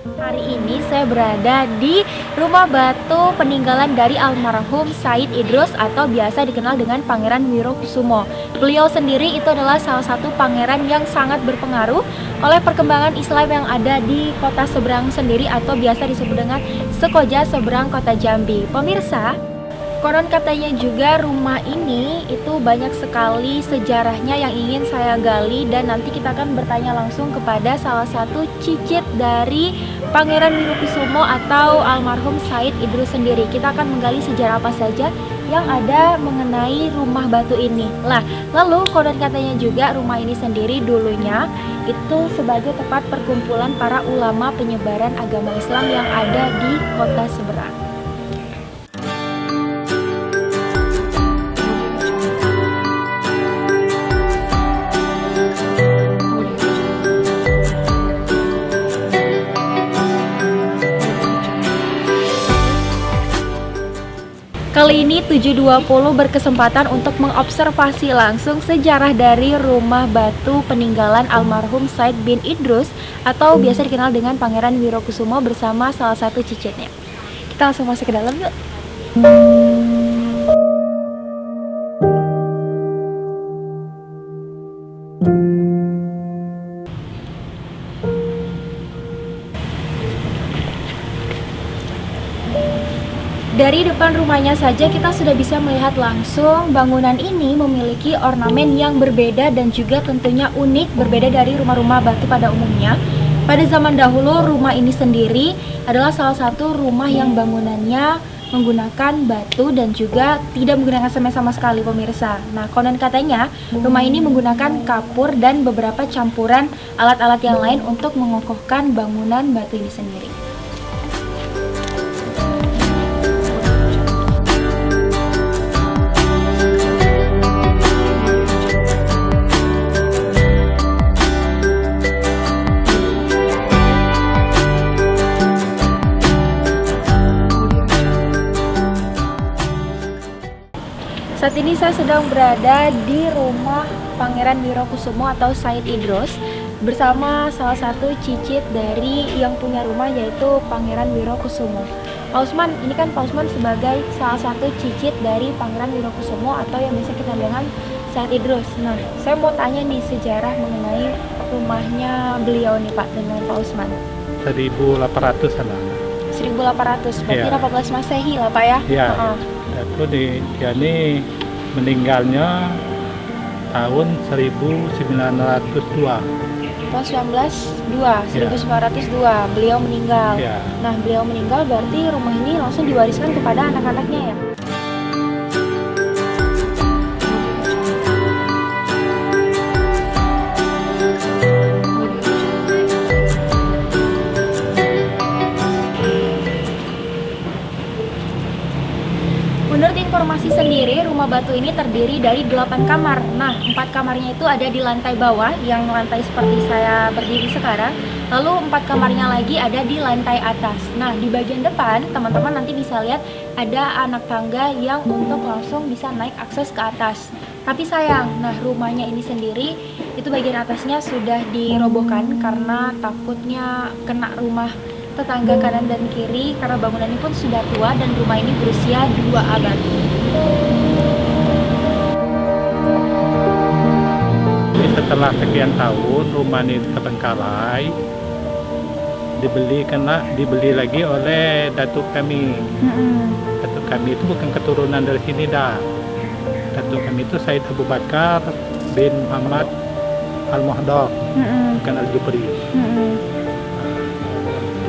Hari ini saya berada di rumah batu peninggalan dari almarhum Said Idrus atau biasa dikenal dengan Pangeran Wirokusumo. Beliau sendiri itu adalah salah satu pangeran yang sangat berpengaruh oleh perkembangan Islam yang ada di kota seberang sendiri atau biasa disebut dengan Sekoja seberang kota Jambi. Pemirsa, konon katanya juga rumah ini itu banyak sekali sejarahnya yang ingin saya gali, dan nanti kita akan bertanya langsung kepada salah satu cicit dari Pangeran Wirokusumo atau almarhum Said Idrus sendiri. Kita akan menggali sejarah apa saja yang ada mengenai rumah batu ini. Lalu konon katanya juga rumah ini sendiri dulunya itu sebagai tempat perkumpulan para ulama penyebaran agama Islam yang ada di kota seberang. Kali ini 720 berkesempatan untuk mengobservasi langsung sejarah dari rumah batu peninggalan almarhum Said bin Idrus atau biasa dikenal dengan Pangeran Wirokusumo bersama salah satu cicitnya. Kita langsung masuk ke dalam yuk. Dari depan rumahnya saja kita sudah bisa melihat langsung bangunan ini memiliki ornamen yang berbeda dan juga tentunya unik, berbeda dari rumah-rumah batu pada umumnya. Pada zaman dahulu rumah ini sendiri adalah salah satu rumah yang bangunannya menggunakan batu dan juga tidak menggunakan semen sama sekali, pemirsa. Nah, konon katanya rumah ini menggunakan kapur dan beberapa campuran alat-alat yang lain untuk mengokohkan bangunan batu ini sendiri. Saat ini saya sedang berada di rumah Pangeran Wirokusumo atau Said Idrus bersama salah satu cicit dari yang punya rumah, yaitu Pangeran Wirokusumo. Pak Usman, ini kan Pak Usman sebagai salah satu cicit dari Pangeran Wirokusumo atau yang biasa kita dengan Said Idrus. Nah, saya mau tanya nih sejarah mengenai rumahnya beliau nih Pak dengan Pak Usman. 1800-an lah. 1800, berarti Ya. 18 Masehi lah Pak ya? Ya, itu dia ini meninggalnya tahun 1902. Tahun 1902 beliau meninggal. Ya. Nah, beliau meninggal berarti rumah ini langsung diwariskan kepada anak-anaknya ya? Menurut informasi sendiri, rumah batu ini terdiri dari 8 kamar. Nah, 4 kamarnya itu ada di lantai bawah, yang lantai seperti saya berdiri sekarang. Lalu 4 kamarnya lagi ada di lantai atas. Nah, di bagian depan, teman-teman nanti bisa lihat ada anak tangga yang untuk langsung bisa naik akses ke atas. Tapi sayang, nah rumahnya ini sendiri, itu bagian atasnya sudah dirobohkan karena takutnya kena rumah tetangga kanan dan kiri karena bangunan ini pun sudah tua dan rumah ini berusia 2 abad. Jadi setelah sekian tahun rumah ini terbengkalai, dibeli lagi oleh datuk kami. Datuk kami itu bukan keturunan dari sini dah. Datuk kami itu Said Abu Bakar bin Muhammad Al-Muhdar, bukan Al-Jubri.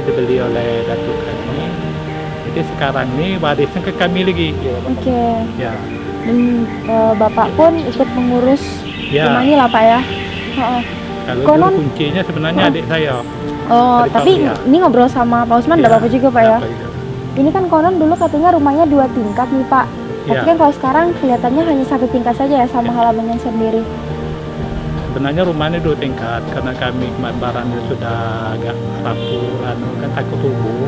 Dibeli oleh datuk kami. Jadi sekarang ini warisnya ke kami lagi. Oke. Ya. Dan Bapak pun ikut mengurus Ya. rumah ini lah Pak ya? Kalau Konon- dulu kuncinya sebenarnya adik saya. Oh, Dari tapi Pak Lia. ini ngobrol sama Pak Usman, enggak apa-apa juga Pak ya? Apa juga. Ini kan konon dulu katanya rumahnya 2 tingkat nih Pak. Tapi Ya. kan kalau sekarang kelihatannya hanya 1 tingkat saja ya sama halamannya sendiri. Sebenarnya rumahnya 2 tingkat karena kami barangnya sudah agak rapuh, kan takut rubuh.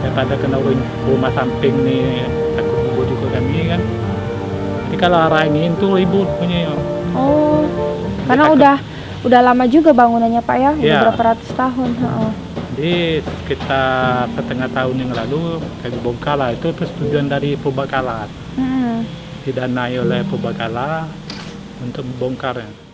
Daripada kena rumah samping nih takut rubuh juga kami kan. Jadi kalau arah angin tuh ribut punya. Oh, karena takut. udah lama juga bangunannya Pak ya, udah Iya. berapa ratus tahun. Jadi sekitar setengah tahun yang lalu kami bongkar lah. Itu persetujuan dari Purbakala, didanai oleh Purbakala untuk membongkarnya.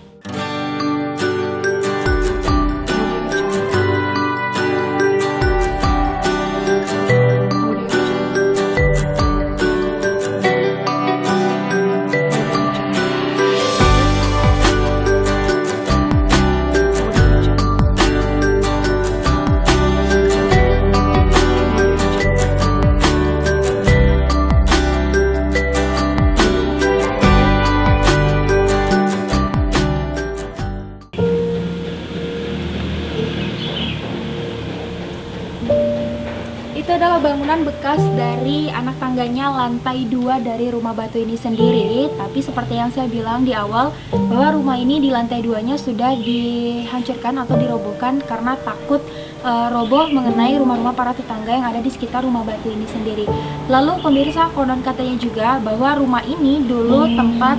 Itu adalah bangunan bekas dari anak tangganya lantai 2 dari rumah batu ini sendiri. Tapi seperti yang saya bilang di awal, bahwa rumah ini di lantai 2-nya sudah dihancurkan atau dirobohkan karena takut roboh mengenai rumah-rumah para tetangga yang ada di sekitar rumah batu ini sendiri. Lalu pemirsa, konon katanya juga bahwa rumah ini dulu tempat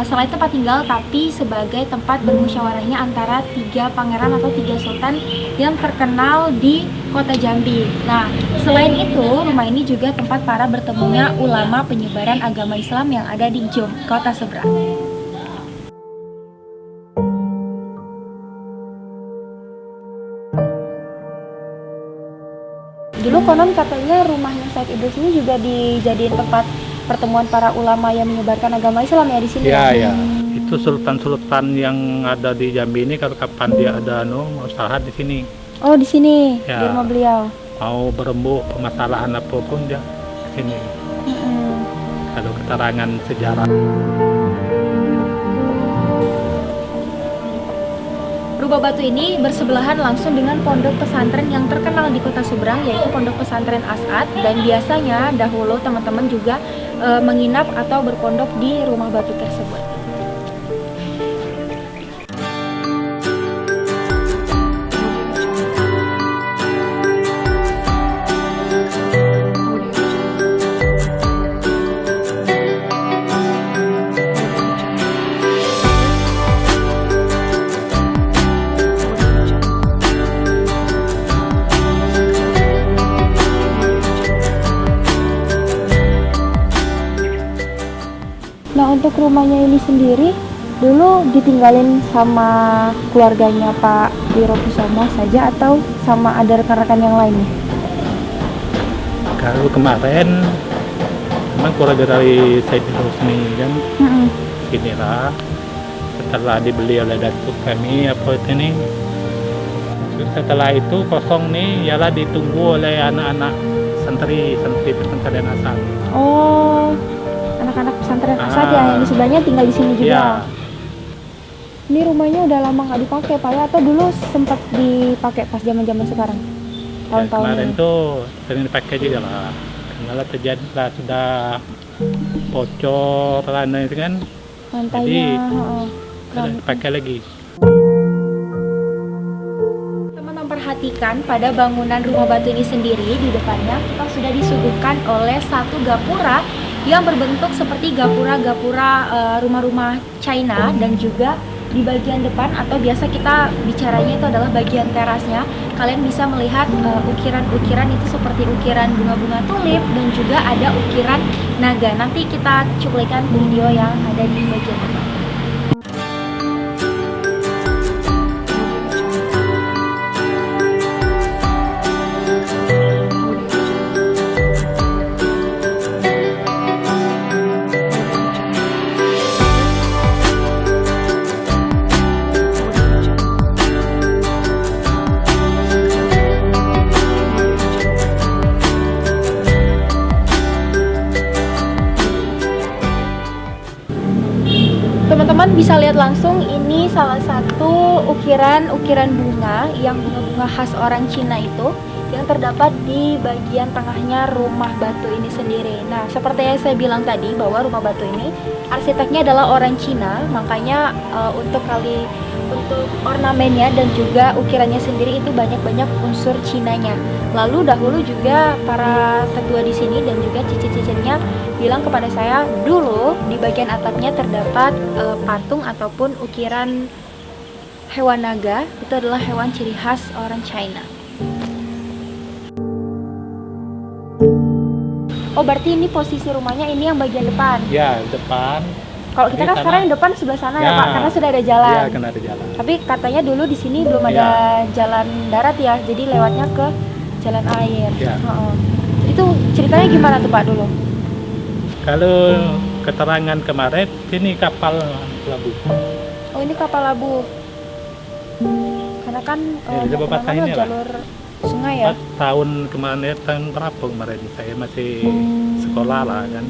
selain tempat tinggal, tapi sebagai tempat bermusyawarahnya antara 3 pangeran atau 3 sultan yang terkenal di kota Jambi. Nah, selain itu, rumah ini juga tempat para bertemunya ulama penyebaran agama Islam yang ada di Jom, kota seberang. Dulu konon katanya rumahnya Said Idrus ini juga dijadiin tempat pertemuan para ulama yang menyebarkan agama Islam ya di sini. Ya. Itu sultan-sultan yang ada di Jambi ini kalau kapan dia ada mau istirahat di sini. Oh, di sini, Ya. di rumah beliau. Mau berembuk permasalahan apapun dia ke sini. Kalau keterangan sejarah. Rumah batu ini bersebelahan langsung dengan pondok pesantren yang terkenal di kota seberang, yaitu Pondok Pesantren As'ad. Dan biasanya dahulu teman-teman juga menginap atau berpondok di rumah batu tersebut. Nah, untuk rumahnya ini sendiri dulu ditinggalin sama keluarganya Pak Wirokusomo saja atau sama ada rekan-rekan yang lain nih? Kalau kemarin memang keluarga dari Said Idrus ini kan inilah setelah dibeli oleh datuk kami apa itu nih. Terus setelah itu kosong nih ialah ditunggu oleh anak-anak santri pesantren asal. Oh, anak-anak pesantren Asad ya, yang di sebelahnya tinggal di sini juga. Iya. Ini rumahnya udah lama nggak dipakai Pak ya, atau dulu sempat dipakai pas zaman-zaman sekarang? Tahun-tahun Kemarin ini. tuh sering dipakai juga lah. Karena terjadi lah sudah bocor lah itu kan. Lantainya, Jadi dipakai lagi. Teman-teman perhatikan pada bangunan rumah batu ini sendiri, di depannya kita sudah disuguhkan oleh satu gapura yang berbentuk seperti gapura-gapura rumah-rumah China, dan juga di bagian depan atau biasa kita bicaranya itu adalah bagian terasnya, kalian bisa melihat ukiran-ukiran itu seperti ukiran bunga-bunga tulip dan juga ada ukiran naga. Nanti kita cuplikan video yang ada di bagian depan. Teman-teman bisa lihat langsung, ini salah satu ukiran bunga yang bunga-bunga khas orang Cina itu yang terdapat di bagian tengahnya rumah batu ini sendiri. Nah, seperti yang saya bilang tadi bahwa rumah batu ini arsiteknya adalah orang Cina, makanya untuk ornamennya dan juga ukirannya sendiri itu banyak unsur Cinanya. Lalu dahulu juga para tetua di sini dan juga cicit-cicitnya bilang kepada saya, dulu di bagian atapnya terdapat patung ataupun ukiran hewan naga. Itu adalah hewan ciri khas orang China. Oh, berarti ini posisi rumahnya ini yang bagian depan. Ya, depan. Kalau kita Ini kan sana. sekarang yang depan sebelah sana ya, Ya. Pak, karena sudah ada jalan. Iya, kena ada jalan. Tapi katanya dulu di sini belum ada jalan darat ya, jadi lewatnya ke jalan air. Ya. Heeh. Itu ceritanya gimana tuh Pak dulu? Kalau keterangan kemarin, sini kapal pelabuh. Oh, ini kapal labu. Karena kan Ya, coba mau kemana patah ini lah. jalur sungai ya. Tahun kemarin, tahun berapa kemarin saya masih sekolah lah kan.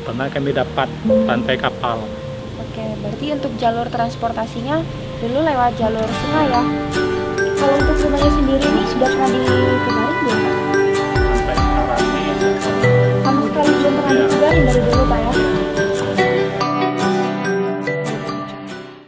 Pernah kami dapat rantai kapal. Oke, berarti untuk jalur transportasinya dulu lewat jalur sungai ya. Kalau untuk rumahnya sendiri ini sudah pernah